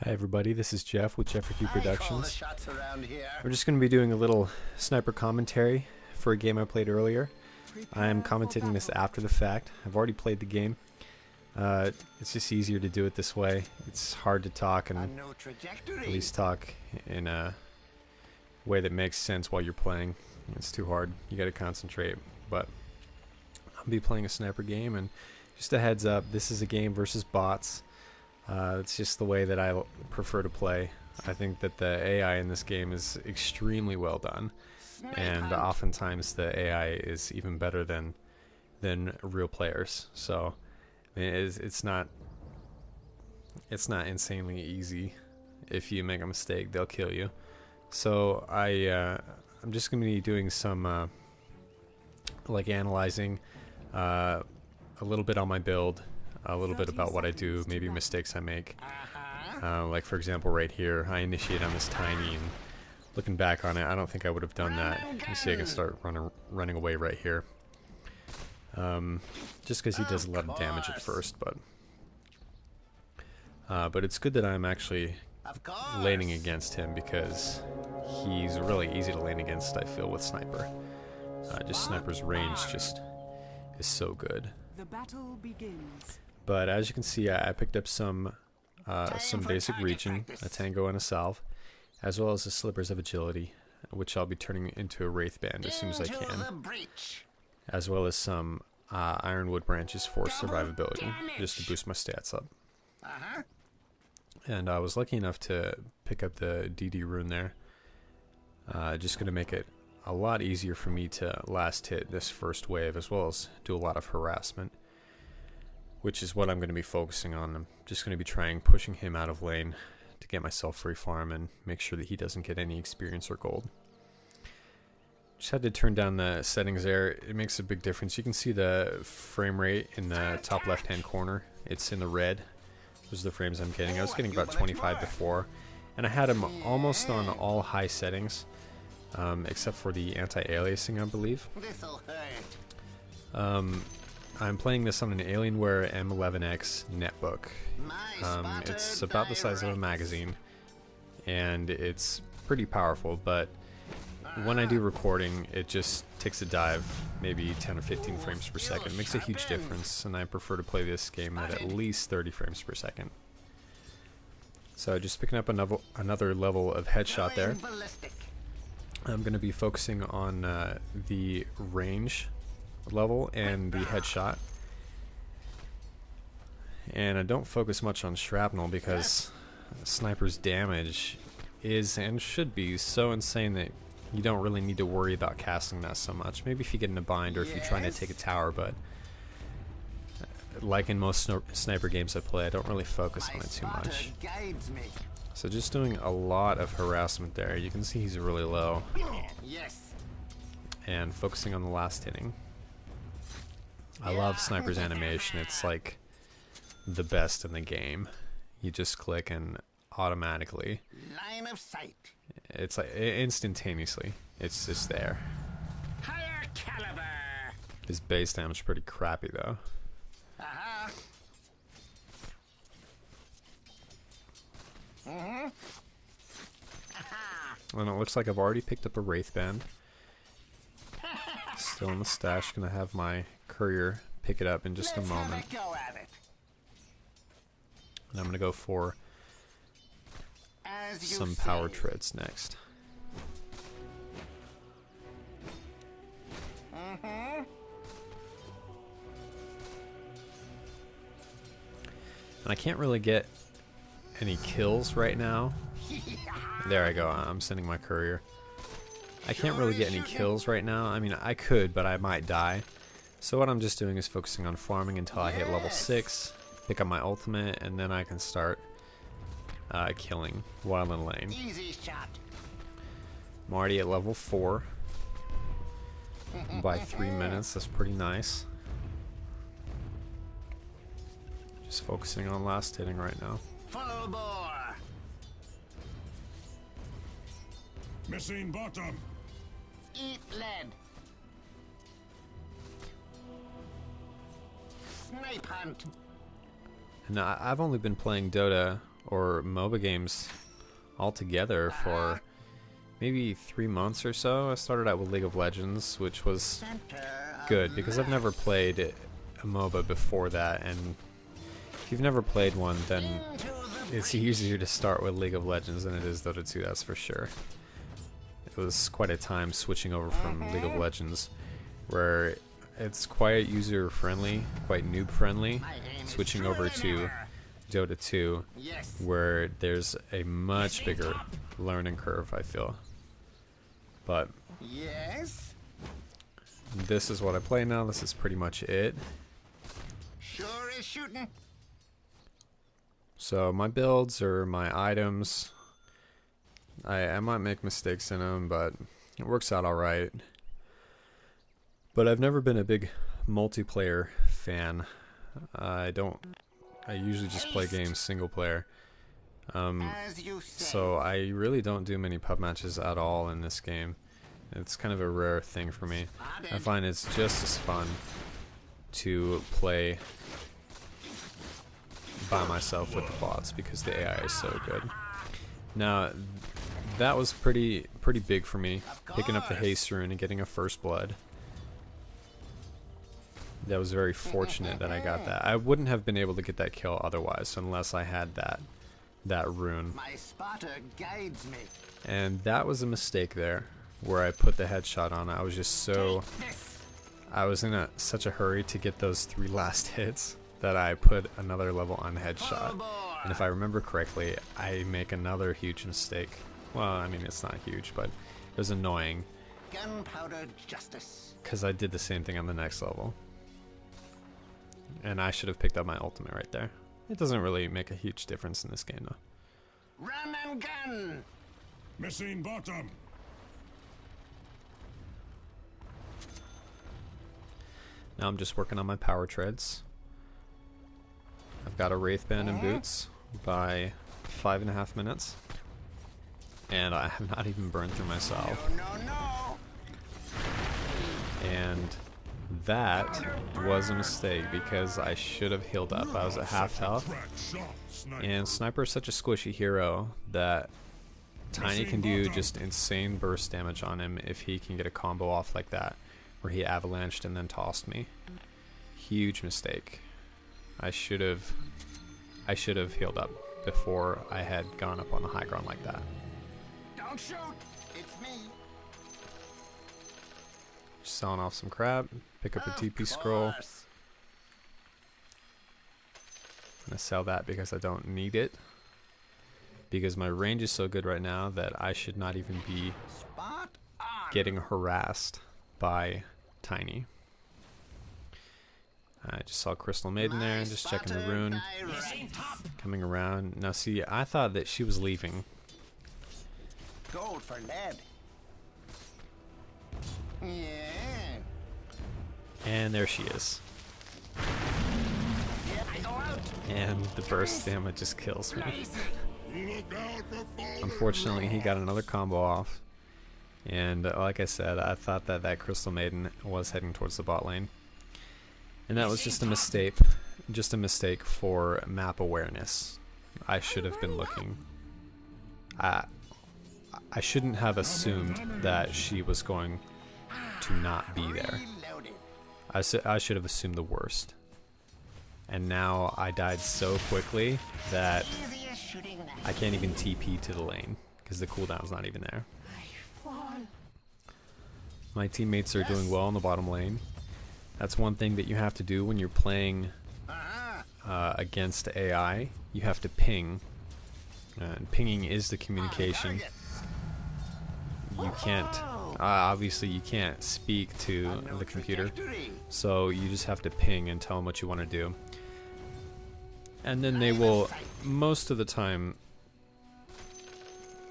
Hi everybody, this is Jeff with JeffreyQProductions. We're just going to be doing a little sniper commentary for a game I played earlier. I am commentating this after the fact. I've already played the game. It's just easier to do it this way. It's hard to talk and at least talk in a way that makes sense while you're playing. It's too hard. You got to concentrate. But I'll be playing a sniper game, and just a heads up, this is a game versus bots. It's just the way that I prefer to play. I think that the AI in this game is extremely well done, and oftentimes the AI is even better than real players. So it's not insanely easy. If you make a mistake, they'll kill you. So I'm just going to be doing some like analyzing a little bit on my build, a little bit about what I do, maybe mistakes I make. Like for example right here, I initiate on this tiny, and looking back on it, I don't think I would have done that. You see I can start running away right here. Just because he does a lot of damage at first, but it's good that I'm actually laning against him, because he's really easy to lane against, I feel, with sniper. Just sniper's range just is so good. The battle begins. But as you can see, I picked up some basic region, a tango and a salve, as well as the slippers of agility, which I'll be turning into a wraith band as soon as I can, as well as some ironwood branches for survivability, just to boost my stats up. And I was lucky enough to pick up the DD rune there. Just going to make it a lot easier for me to last hit this first wave, as well as do a lot of harassment, which is what I'm going to be focusing on. I'm just going to be pushing him out of lane to get myself free farm and make sure that he doesn't get any experience or gold. Just had to turn down the settings there. It makes a big difference. You can see the frame rate in the top left hand corner. It's in the red. Those are the frames I'm getting. I was getting about 25 before, and I had him almost on all high settings, except for the anti-aliasing, I believe. I'm playing this on an Alienware M11X netbook. It's about the size of a magazine, and it's pretty powerful, but when I do recording, it just takes a dive, maybe 10 or 15 frames per second. It makes a huge difference, and I prefer to play this game at least 30 frames per second. So just picking up another level of headshot there. I'm going to be focusing on the range level and the headshot, and I don't focus much on shrapnel, because sniper's damage is and should be so insane that you don't really need to worry about casting that so much. Maybe if you get in a bind or if you're trying to take a tower, but like in most sniper games I play, I don't really focus on it too much. So just doing a lot of harassment there. You can see he's really low, and focusing on the last hitting. I love sniper's animation. It's like the best in the game. You just click and automatically, line of sight. It's like instantaneously, it's just there. Higher caliber. His base damage is pretty crappy though. And it looks like I've already picked up a wraith band. Still in the stash. Gonna have my courier pick it up in just a moment. And I'm gonna go for some power treads next. And I can't really get any kills right now. There I go. I'm sending my courier. I can't really get any kills right now. I mean, I could, but I might die. So what I'm just doing is focusing on farming until I hit level 6, pick up my ultimate, and then I can start killing while in lane. I'm already at level 4 by 3 minutes. That's pretty nice. Just focusing on last hitting right now. Full bore. Missing bottom. Eat lead. Snipe hunt. And I've only been playing Dota or MOBA games altogether for maybe 3 months or so. I started out with League of Legends, which was good because I've never played a MOBA before that, and if you've never played one, then it's easier to start with League of Legends than it is Dota 2, that's for sure. It was quite a time switching over from League of Legends, where it's quite user friendly, quite noob friendly, switching over to Dota 2, where there's a much bigger learning curve, I feel. But Yes. this is what I play now. This is pretty much it. Sure is shooting. So my builds or my items, I might make mistakes in them, but it works out alright. But I've never been a big multiplayer fan. I usually just play games single player. As you say. So I really don't do many pub matches at all in this game. It's kind of a rare thing for me. I find it's just as fun to play by myself with the bots because the AI is so good. Now, that was pretty big for me, picking up the haste rune and getting a first blood. That was very fortunate that I got that. I wouldn't have been able to get that kill otherwise unless I had that rune. My spotter guides me. And that was a mistake there, where I put the headshot on. I was just so... I was in such a hurry to get those 3 last hits that I put another level on headshot. And if I remember correctly, I make another huge mistake. Well, I mean, it's not huge, but it was annoying. Gunpowder justice. Because I did the same thing on the next level. And I should have picked up my ultimate right there. It doesn't really make a huge difference in this game, though. Run and gun. Missing bottom. Now I'm just working on my power treads. I've got a Wraith Band and boots by 5.5 minutes. And I have not even burned through myself. No. And that was a mistake because I should have healed up. I was at half health. And Sniper is such a squishy hero that Tiny can do just insane burst damage on him if he can get a combo off like that, where he avalanched and then tossed me. Huge mistake. I should have healed up before I had gone up on the high ground like that. Don't shoot. It's me. Just selling off some crap. Pick up a TP scroll. I'm gonna sell that because I don't need it. Because my range is so good right now that I should not even be getting harassed by Tiny. I just saw Crystal Maiden there, just checking the rune. Coming around. Now see, I thought that she was leaving. Gold for lead. Yeah. And there she is. Yeah, I go out. And the burst damage just kills me. Look out for falling. Unfortunately, he got another combo off. And like I said, I thought that that Crystal Maiden was heading towards the bot lane. And that was just a mistake. Just a mistake for map awareness. I should have been looking. I shouldn't have assumed that she was going to not be there. I should have assumed the worst. And now I died so quickly that I can't even TP to the lane because the cooldown's not even there. My teammates are doing well in the bottom lane. That's one thing that you have to do when you're playing against AI. You have to ping. And pinging is the communication. You can't, obviously you can't speak to the computer. So you just have to ping and tell them what you want to do. And then they will, most of the time,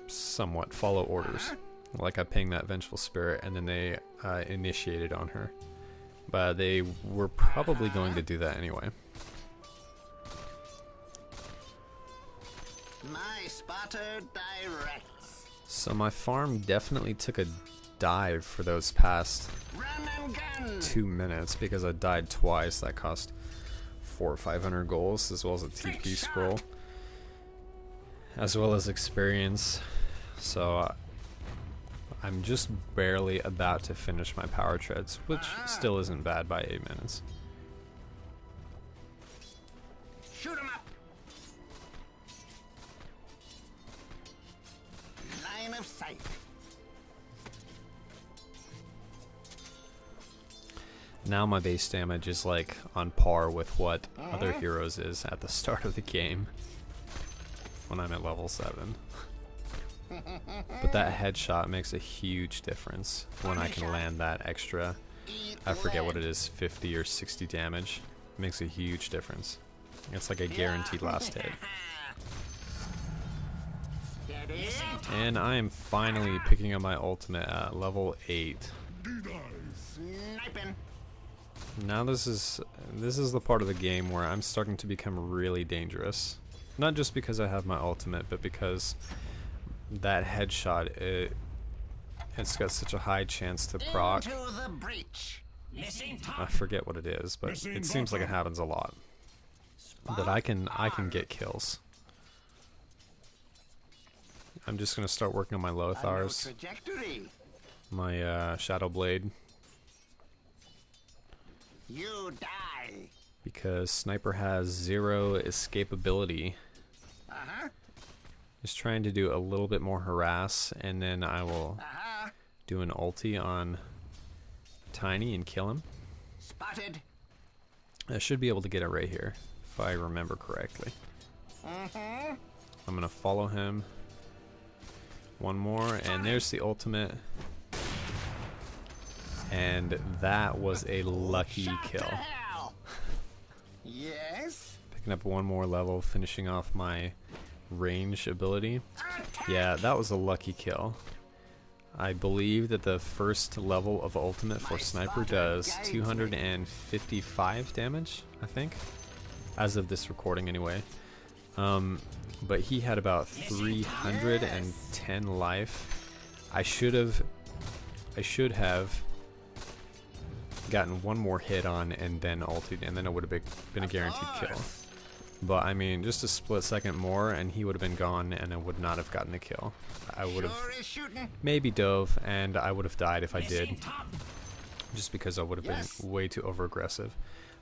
somewhat follow orders. Like I pinged that Vengeful Spirit and then they initiated on her. But they were probably going to do that anyway. My spotter directs. So my farm definitely took a dive for those past Run and gun. 2 minutes because I died twice. That cost 400 or 500 goals as well as a TP scroll. as well as experience. So I'm just barely about to finish my power treads, which still isn't bad by 8 minutes. Shoot 'em up. Line of sight. Now my base damage is like on par with what other heroes is at the start of the game when I'm at level 7. But that headshot makes a huge difference when I can land that extra, I forget what it is, 50 or 60 damage. It makes a huge difference. It's like a guaranteed last hit. Steady. And I am finally picking up my ultimate at level 8. Sniping. Now this is the part of the game where I'm starting to become really dangerous. Not just because I have my ultimate, but because that headshot, it's got such a high chance to proc. Into the breach. Missing top. I forget what it is, but it seems like it happens a lot. That I can get kills. I'm just gonna start working on my Lothars, Trajectory. my Shadow Blade, You die. because Sniper has 0 escapability. Uh-huh. Just trying to do a little bit more harass, and then I will Uh-huh. do an ulti on Tiny and kill him. Spotted. I should be able to get it right here, if I remember correctly. Mm-hmm. I'm gonna follow him. One more, and there's the ultimate. And that was a lucky Shot kill. to hell. Yes. Picking up one more level, finishing off my range ability. Yeah, that was a lucky kill. I believe that the first level of ultimate for Sniper does 255 damage, I think, as of this recording anyway. But he had about 310 life. I should have gotten one more hit on and then ulted, and then it would have been a guaranteed kill. But I mean, just a split second more and he would have been gone, and I would not have gotten a kill. I would have maybe dove, and I would have died if I did, just because I would have been way too over aggressive.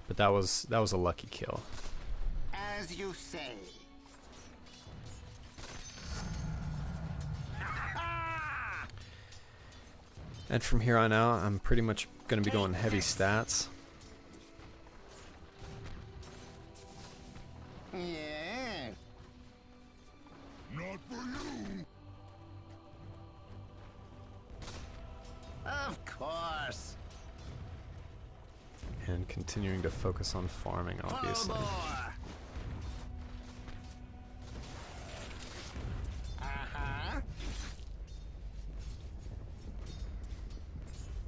But that was a lucky kill. As you say. And from here on out, I'm pretty much going to be going heavy stats. Yeah. Not for you. Of course. And continuing to focus on farming, obviously. Uh-huh.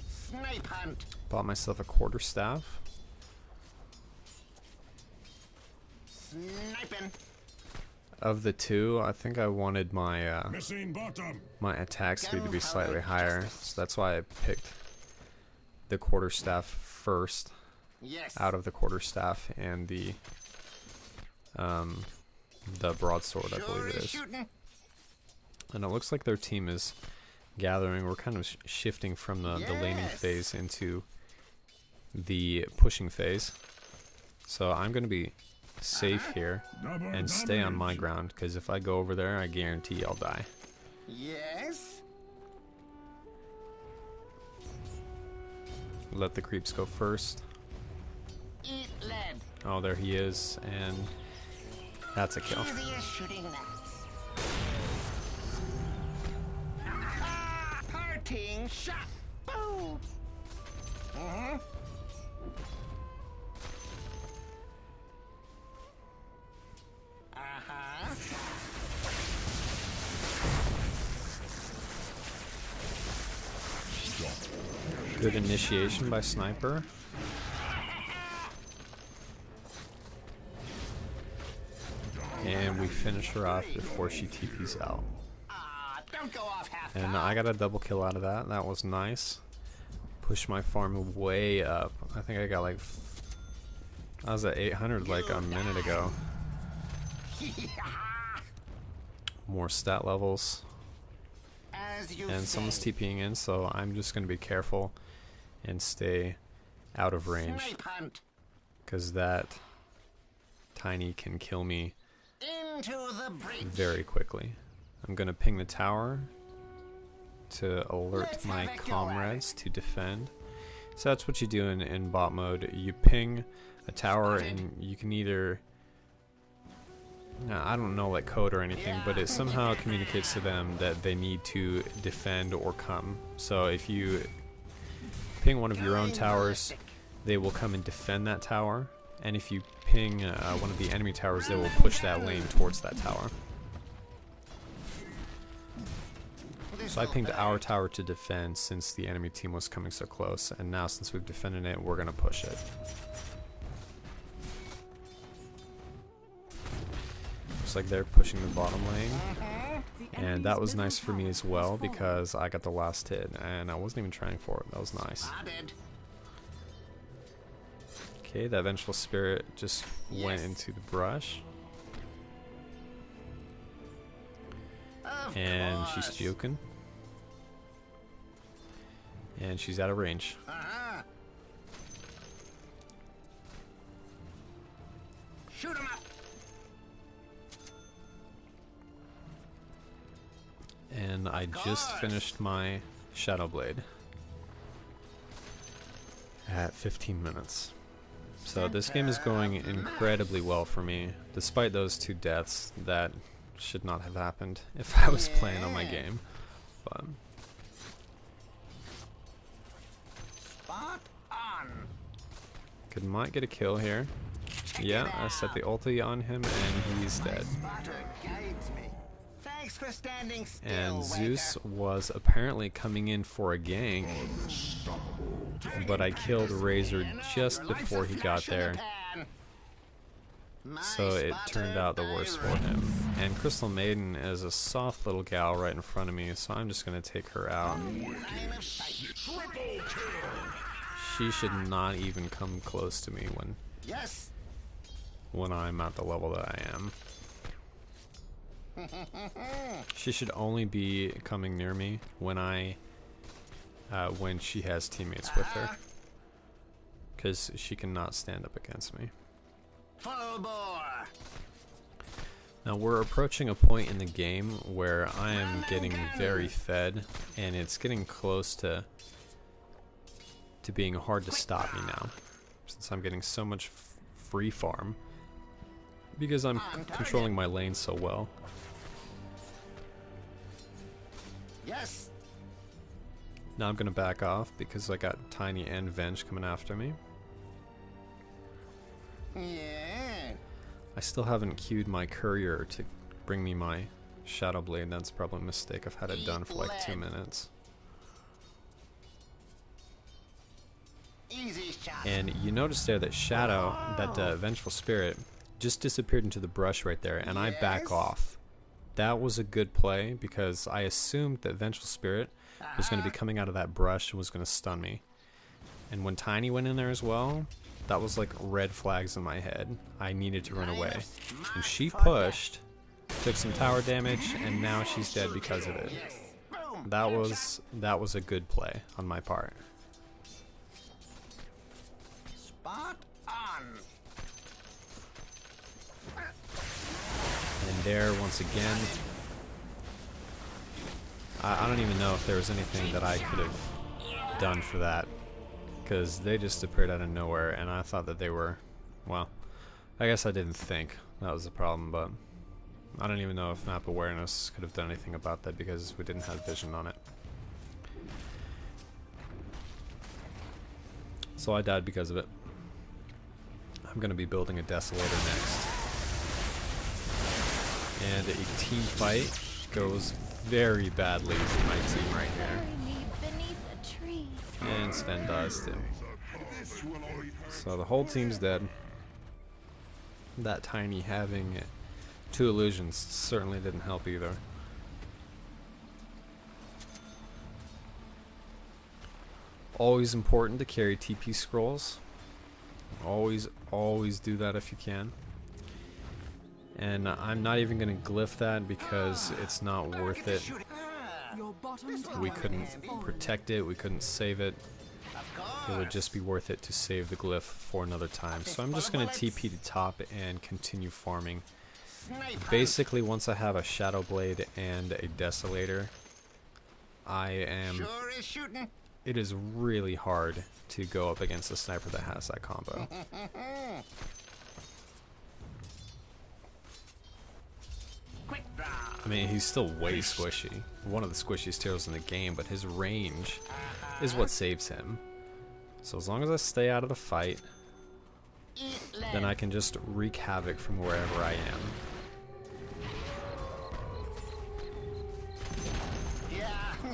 Snipe hunt. Bought myself a quarterstaff. Sniping. Of the two, I think I wanted my Missing bottom. my attack speed to be slightly higher, so that's why I picked the quarterstaff first Yes. out of the quarterstaff and the broadsword, I believe it is. Shooting. And it looks like their team is gathering. We're kind of shifting from the laning phase into the pushing phase. So I'm going to be safe here and stay on my ground, because if I go over there, I guarantee I'll die. Yes. Let the creeps go first. Eat lead. Oh, there he is, and that's a kill. Easy as shooting gnats. Parting shot. Boom. Mm-hmm. Uh-huh. Good initiation by Sniper. And we finish her off before she TPs out. Don't go off half. And I got a double kill out of that. That was nice. Push my farm way up. I think I got like... I was at 800 like a minute ago. more stat levels. As you And someone's say. TPing in, so I'm just going to be careful and stay out of range, Snipe hunt. because that tiny can kill me Into the breach. very quickly. I'm going to ping the tower to alert Let's my have a go at comrades to defend. So that's what you do in bot mode. You ping a tower and you can either, I don't know like code or anything, but it somehow communicates to them that they need to defend or come. So if you ping one of your own towers, they will come and defend that tower, and if you ping one of the enemy towers, they will push that lane towards that tower. So I pinged our tower to defend since the enemy team was coming so close, and now since we've defended it, we're gonna push it. Looks like they're pushing the bottom lane, and that was nice for me as well because I got the last hit and I wasn't even trying for it. That was nice. Spotted. Okay, that vengeful spirit just went into the brush, Of and she's course. juking, and she's out of range. Shoot him up. And I just finished my Shadow Blade at 15 minutes. So this game is going incredibly well for me, despite those 2 deaths that should not have happened if I was playing on my game. But Spot on. might get a kill here. Yeah, I set the ulti on him and he's dead. Spotter guides me. Thanks for standing still. And Waker. Zeus was apparently coming in for a gank, but I killed Razor just before he got there, so it turned out the worse for him. And Crystal Maiden is a soft little gal right in front of me, so I'm just gonna take her out. She should not even come close to me Yes. when I'm at the level that I am. She should only be coming near me when when she has teammates with her, because she cannot stand up against me. Full bore. Now we're approaching a point in the game where I am getting very fed, and it's getting close to being hard to stop me now, since I'm getting so much free farm because I'm controlling my lane so well. Yes. Now I'm gonna back off because I got Tiny and Venge coming after me. Yeah. I still haven't queued my courier to bring me my Shadow Blade. That's probably a mistake. I've had it done for like 2 minutes. Easy shot. And you notice there that Shadow, that Vengeful Spirit, just disappeared into the brush right there, and I back Yes. off. That was a good play because I assumed that Vengeful Spirit was going to be coming out of that brush and was going to stun me. And when Tiny went in there as well, that was like red flags in my head. I needed to run away. And she pushed, took some tower damage, and now she's dead because of it. Boom. That was a good play on my part. Spot on. And there, once again, I don't even know if there was anything that I could have done for that, because they just appeared out of nowhere, and I thought that they were, well, I guess I didn't think that was the problem, but I don't even know if map awareness could have done anything about that because we didn't have vision on it. So I died because of it. I'm going to be building a Desolator next. And a team fight goes very badly for my team right here. Beneath a tree. And Sven dies too. So the whole team's dead. That Tiny having 2 illusions certainly didn't help either. Always important to carry TP scrolls. Always do that if you can. And I'm not even going to glyph that because it's not worth it. Your bottom tower We couldn't has fallen. protect it, we couldn't save it. It would just be worth it to save the glyph for another time. So I'm just going to TP to top and continue farming. Basically, once I have a Shadow Blade and a Desolator, Sure is shooting. it is really hard to go up against a sniper that has that combo. Quick draw. I mean, he's still way squishy. One of the squishiest heroes in the game, but his range is what saves him. So as long as I stay out of the fight, then I can just wreak havoc from wherever I am.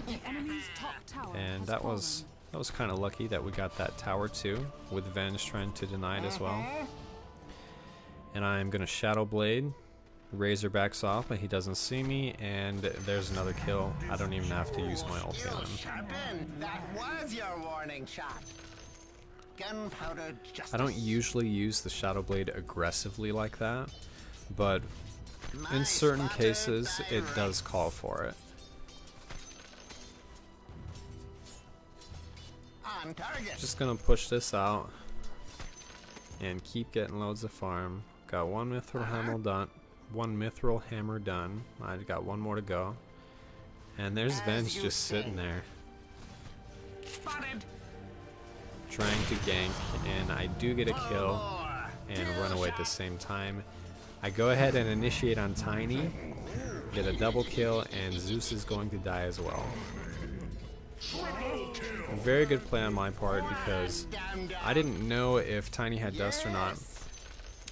The enemy's top tower And has that was kind of lucky that we got that tower too, with Venge trying to deny it as well. And I'm gonna Shadow Blade. Razor backs off, but he doesn't see me, and there's another kill. I don't even have to use my ulti on him. Sharpen. That was your warning shot. Gunpowder justice. I don't usually use the Shadow Blade aggressively like that, but in certain cases it does call for it. On target. Just gonna push this out and keep getting loads of farm. Got one mithril hammer done. One mithril hammer done. I got one more to go. And there's Venge just sitting there Spotted. trying to gank, and I do get a kill and run away at the same time. I go ahead and initiate on Tiny, get a double kill, and Zeus is going to die as well. A very good play on my part because I didn't know if Tiny had dust or not.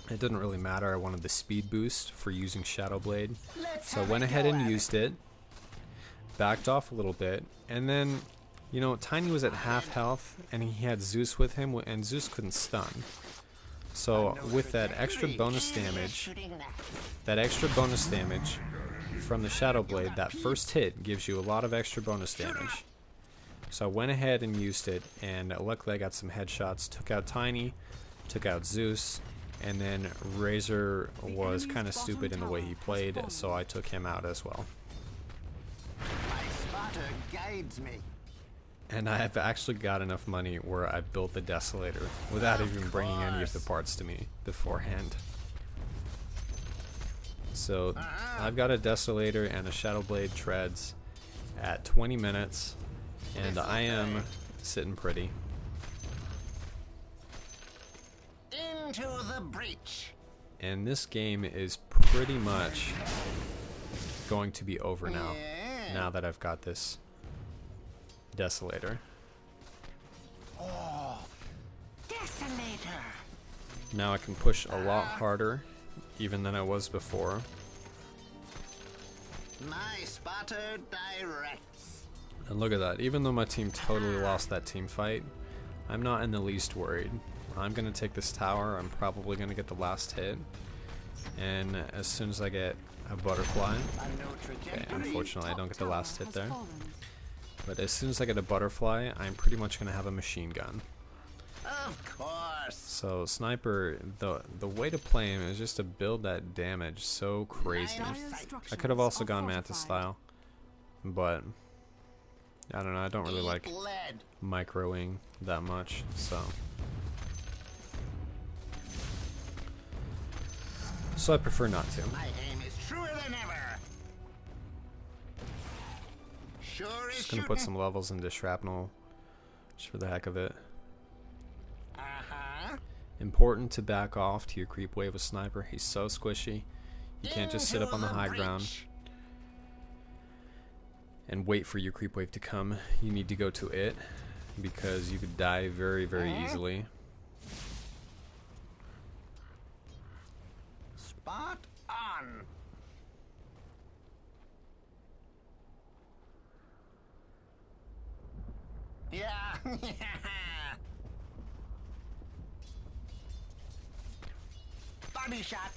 It didn't really matter. I wanted the speed boost for using Shadow Blade, so I went ahead and used it, backed off a little bit, and then, you know, Tiny was at half health and he had Zeus with him, and Zeus couldn't stun. So with that extra bonus damage from the Shadow Blade, that first hit gives you a lot of extra bonus damage. So I went ahead and used it, and luckily I got some headshots, took out Tiny, took out Zeus, and then Razor was kind of stupid in the way he played, so I took him out as well. My spotter guides me. And I have actually got enough money where I built the Desolator without even bringing any of the parts to me beforehand. So I've got a Desolator and a Shadow Blade treads at 20 minutes, and I am sitting pretty. Into the breach. And this game is pretty much going to be over now, now that I've got this Desolator. Desolator. Now I can push a lot harder even than I was before. My spotter directs. And look at that, even though my team totally lost that team fight, I'm not in the least worried. I'm gonna take this tower, I'm probably gonna get the last hit, and as soon as I get a butterfly, okay, unfortunately I don't get the last hit there, but as soon as I get a butterfly, I'm pretty much gonna have a machine gun. Of course. So Sniper, the way to play him is just to build that damage so crazy. I could have also gone Manta style, but I don't know, I don't really like Lead. microing that much, so I prefer not to. My aim is truer than ever. Sure is Just gonna shooting. put some levels into shrapnel, just for the heck of it. Important to back off to your creep wave with Sniper. He's so squishy. You can't just sit up on the high ground and wait for your creep wave to come. You need to go to it because you could die very, very easily. Spot on. Yeah. Body shot.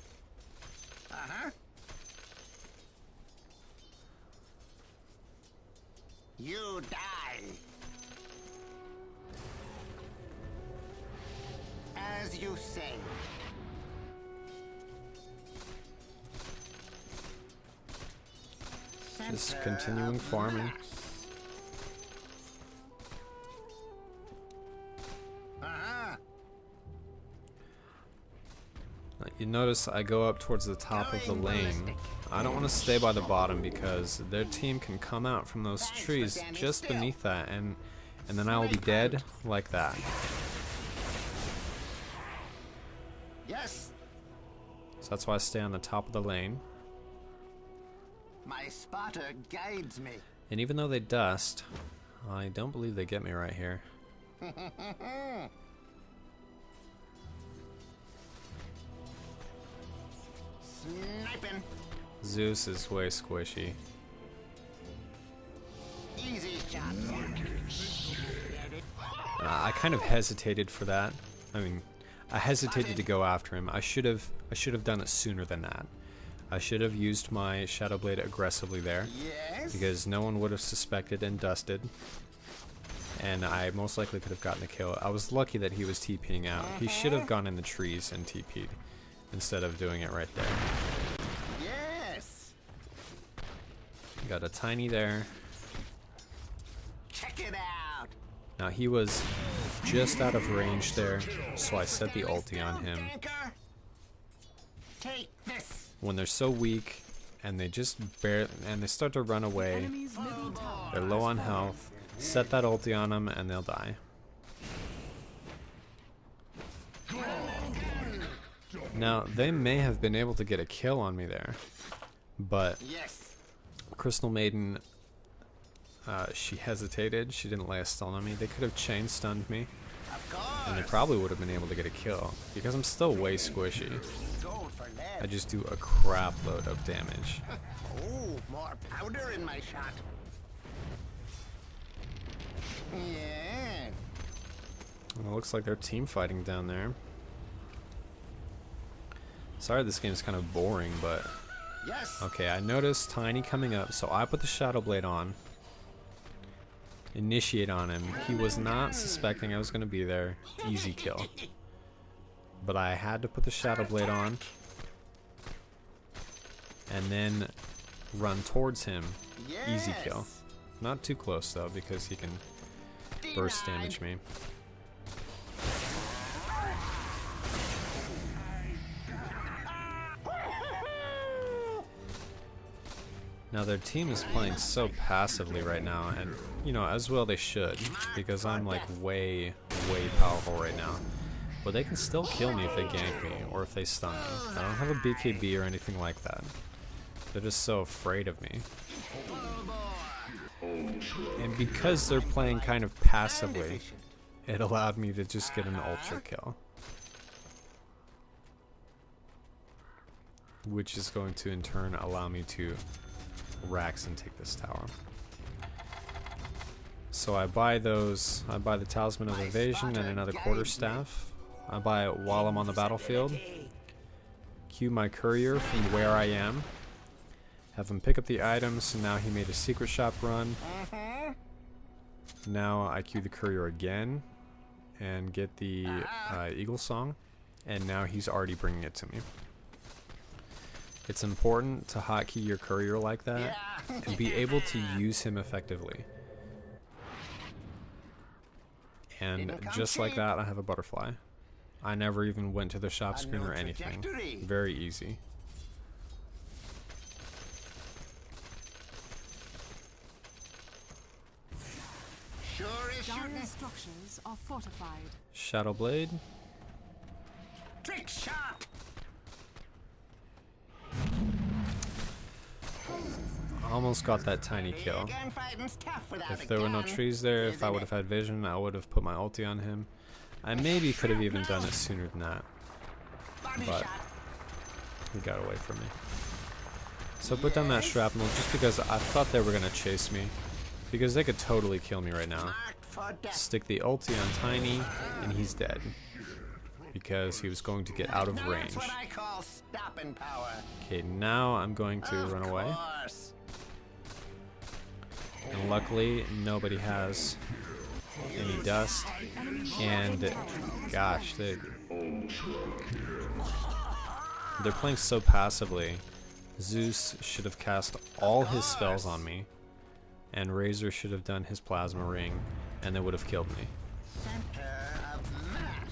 You die. As you say. Just continuing farming. You notice I go up towards the top of the lane. I don't want to stay by the bottom because their team can come out from those trees just beneath that, and then I will be dead like that. Yes. So that's why I stay on the top of the lane. My spotter guides me. And even though they dust, I don't believe they get me right here. Sniping. Zeus is way squishy. Easy shot. I kind of hesitated for that. I mean, I hesitated to go after him. I should have done it sooner than that. I should have used my Shadow Blade aggressively there, Yes. because no one would have suspected and dusted, and I most likely could have gotten a kill. I was lucky that he was TPing out. He should have gone in the trees and TP'd instead of doing it right there. Yes. Got a tiny there. Check it out. Now he was just out of range there, so I set the ulti on him. Take this. When they're so weak and they just they start to run away, Enemy's middle tower. they're low on health, set that ulti on them and they'll die. Now they may have been able to get a kill on me there, but Yes. Crystal Maiden, she hesitated. She didn't lay a stun on me. They could have chain stunned me, Of course. and they probably would have been able to get a kill because I'm still way squishy. Gold for lead. I just do a crap load of damage. Oh, more powder in my shot. Yeah. Well, it looks like they're team fighting down there. Sorry, this game's kind of boring, but Yes. okay. I noticed Tiny coming up, so I put the Shadow Blade on. Initiate on him. He was not suspecting I was going to be there. Easy kill. But I had to put the Shadow Blade on and then run towards him. Easy kill. Not too close though, because he can burst damage me. Now their team is playing so passively right now, and you know, as well they should, because I'm like way powerful right now. But they can still kill me if they gank me or if they stun me. I don't have a BKB or anything like that. They're just so afraid of me. And because they're playing kind of passively, it allowed me to just get an ultra kill. Which is going to in turn allow me to Rax and take this tower. So I buy those. I buy the Talisman of Evasion and another quarterstaff. I buy it while I'm on the battlefield. Cue my courier from where I am. Have him pick up the items. Now he made a secret shop run. Now I cue the courier again and get the Eagle Song. And now he's already bringing it to me. It's important to hotkey your courier like that and be able to use him effectively. And just like that, I have a butterfly. I never even went to the shop screen or anything. Very easy. Sure is shooting. Dire structures are fortified. Shadow Blade. Trick shot. Almost got that tiny kill. If there were no trees there, if I would have had vision, I would have put my ulti on him. I maybe could have even done it sooner than that, but he got away from me. So I put down that shrapnel just because I thought they were going to chase me, because they could totally kill me right now. Stick the ulti on Tiny, and he's dead, because he was going to get out of range. Okay, now I'm going to run away. And luckily, nobody has any dust. And gosh, they're playing so passively Zeus should have cast all his spells on me, and Razor should have done his plasma ring, and they would have killed me. Center of mass.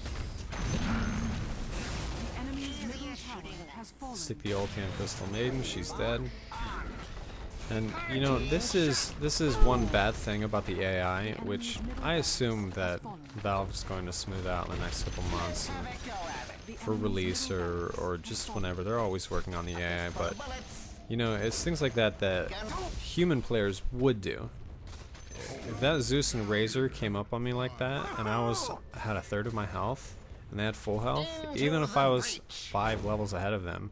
The enemy's middle tower has fallen. Stick the ulti on Crystal Maiden, she's dead. And you know, this is one bad thing about the AI, which I assume that Valve is going to smooth out in the next couple months and for release or just whenever. They're always working on the AI, but you know, it's things like that that human players would do. If that Zeus and Razor came up on me like that, and I had a third of my health, and they had full health, even if I was 5 levels ahead of them,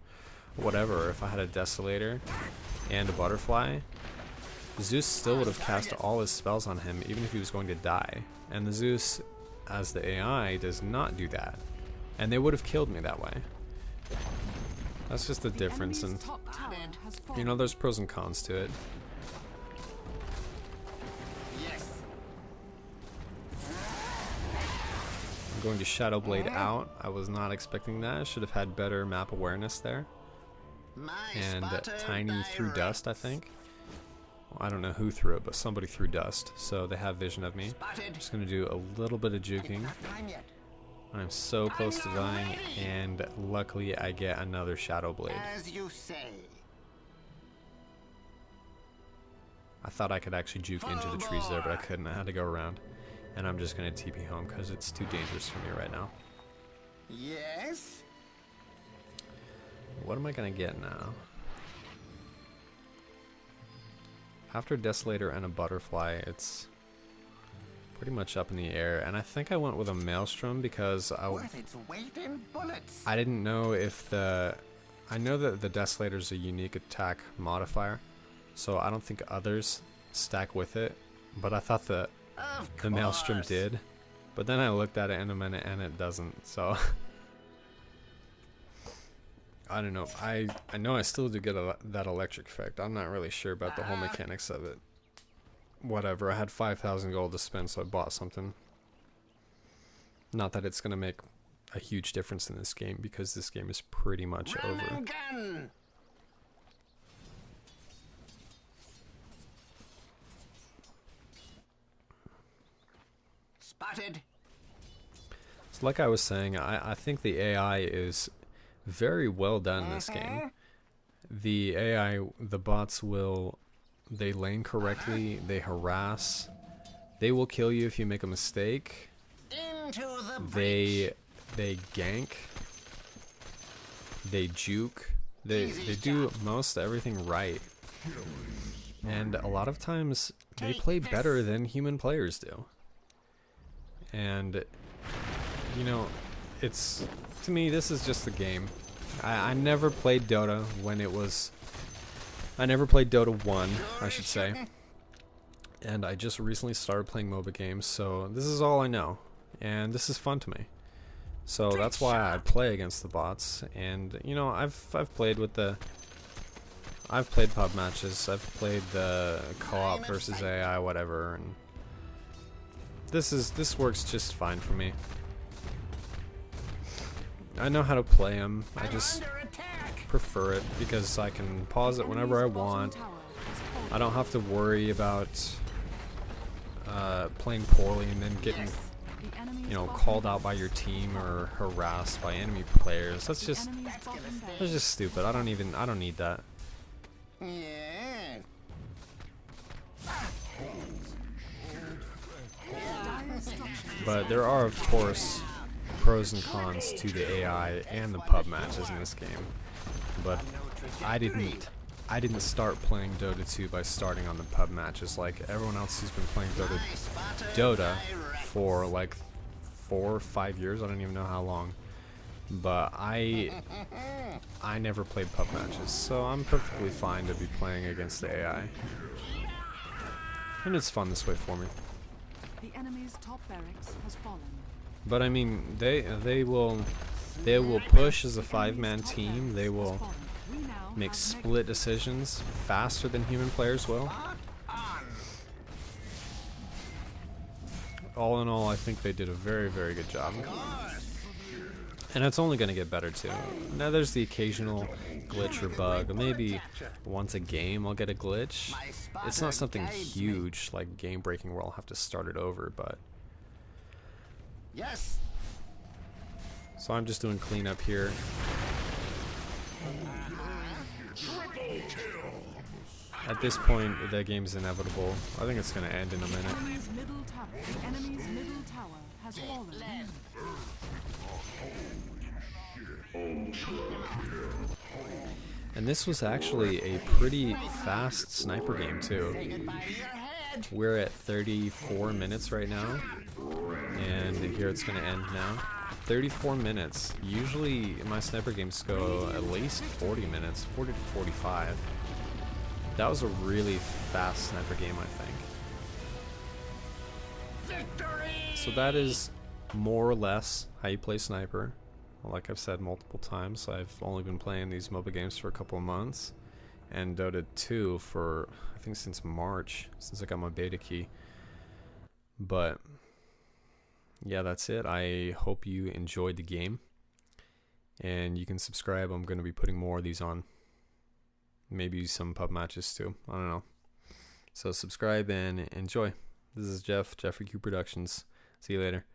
whatever, if I had a Desolator and a Butterfly, Zeus still would have cast all his spells on him, even if he was going to die. And the Zeus, as the AI, does not do that. And they would have killed me that way. That's just the difference, and you know, there's pros and cons to it. I'm going to Shadow Blade out. I was not expecting that. I should have had better map awareness there. And Tiny threw dust, I think. Well, I don't know who threw it, but somebody threw dust, so they have vision of me. I'm just going to do a little bit of juking. I'm so close to dying, and luckily I get another Shadow Blade. As you say. I thought I could actually juke into the trees there, but I couldn't. I had to go around. And I'm just going to TP home because it's too dangerous for me right now. Yes. What am I going to get now? After Desolator and a Butterfly, it's pretty much up in the air. And I think I went with a Maelstrom because Worth its weight in bullets. I didn't know if I know that the Desolator is a unique attack modifier, so I don't think others stack with it. But I thought the Maelstrom did. But then I looked at it in a minute and it doesn't, so I don't know. I know I still do get that electric effect. I'm not really sure about the whole mechanics of it. Whatever, I had 5,000 gold to spend, so I bought something. Not that it's going to make a huge difference in this game, because this game is pretty much over. Gun. Spotted. So like I was saying, I think the AI is very well done in this game. The AI, the bots they lane correctly, they harass, they will kill you if you make a mistake, Into the they gank, they juke, they do most everything right. And a lot of times they play better than human players do. And you know, to me, this is just the game. I never played Dota when it was... I never played Dota 1, I should say. And I just recently started playing MOBA games, so this is all I know. And this is fun to me. So that's why I play against the bots. And, you know, I've played with I've played pub matches, I've played the co-op versus AI, whatever, and this works just fine for me. I know how to play them. I just prefer it because I can pause it whenever I want. I don't have to worry about playing poorly and then getting, you know, called out by your team or harassed by enemy players. That's just stupid. I don't need that. Yeah. But there are, of course, pros and cons to the AI and the pub matches in this game. But I didn't start playing Dota 2 by starting on the pub matches like everyone else who's been playing Dota for like 4 or 5 years. I don't even know how long. But I never played pub matches, so I'm perfectly fine to be playing against the AI. And it's fun this way for me. The enemy's top barracks has fallen. But I mean, they will push as a 5-man team. They will make split decisions faster than human players will. All in all, I think they did a very, very good job. And it's only going to get better too. Now there's the occasional glitch or bug. Maybe once a game I'll get a glitch. It's not something huge like game breaking where I'll have to start it over, but... Yes. So I'm just doing cleanup here. At this point, the game's inevitable. I think it's going to end in a minute. Enemy's middle tower. The enemy's middle tower has fallen. And this was actually a pretty fast sniper game too. We're at 34 minutes right now, and here it's going to end now. 34 minutes. Usually my sniper games go at least 40 minutes, 40 to 45. That was a really fast sniper game, I think. So that is more or less how you play sniper. Like I've said multiple times, I've only been playing these MOBA games for a couple of months, and Dota 2 for, I think, since March, since I got my beta key. But yeah, that's it. I hope you enjoyed the game, and you can subscribe. I'm going to be putting more of these on. Maybe some pub matches too. I don't know. So subscribe and enjoy. This is Jeff, JeffreyQProductions. See you later.